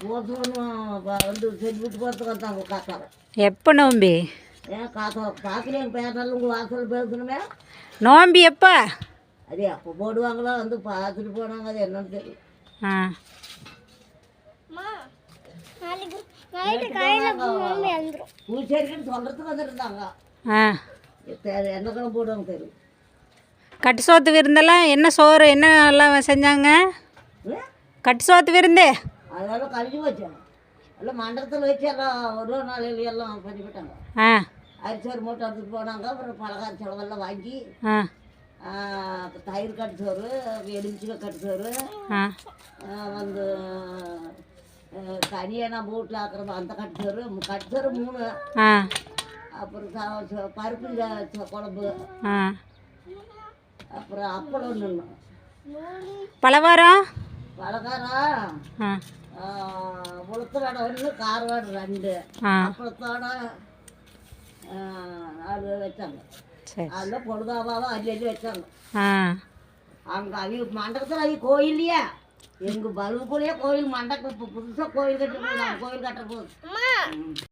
போசணும் வந்து செஞ்சுட்டு போகிறதுக்கு வந்தாங்க காக்கார. எப்போ நோம்பி? ஏன் காக்கிலே எங்கள் பேரெல்லாம் உங்கள் வாசல் பேசணுமே. நோம்பி எப்போ? அது எப்போ போடுவாங்களோ வந்து பார்த்துட்டு போனாங்க. அது என்னன்னு தெரியும். ஆ பூச்சேரிக்குன்னு சொல்கிறதுக்கு வந்துருந்தாங்க. ஆ என்ன கிழமை போடுவாங்க தெரியும். கட்டு சோத்து விருந்தெல்லாம் என்ன சோறு என்ன எல்லாம் செஞ்சாங்க? கட்டு சோத்து விருந்து அதெல்லாம் கழிஞ்சு போச்சாங்க. எல்லாம் மண்டபத்தில் வச்சு எல்லாம் ஒரு நாளையில எல்லாம் பண்ணிவிட்டாங்க. ஆ அரிசோறு மூட்டை எடுத்துகிட்டு போனாங்க. அப்புறம் பலகார செலவெல்லாம் வாங்கி ஆ தயிர் கட்டுச்சோறு, எலுமிச்சிக்காய் கட்டுச்சோறு, வந்து தனியாக நம்ம வீட்டில் ஆக்குறது அந்த கட்டுச்சோறு 3. அப்புறம் பருப்பு குழம்பு, அப்புறம் அப்பளம் ஒன்று, பலகாரம் உளுத்த வடை 1, கார வடை 2, அப்பளத்தோட 4 வச்சாங்க. அதில் பொழுதாவாக அள்ளி வச்சாங்க. அவங்க அவங்க மண்டபத்தில் அவங்க கோயில்லையா எங்கள் பலுக்குள்ளேயே கோயில் மண்டபம் புதுசாக கோயில் கட்டுறது. கோயில் கட்டுற போது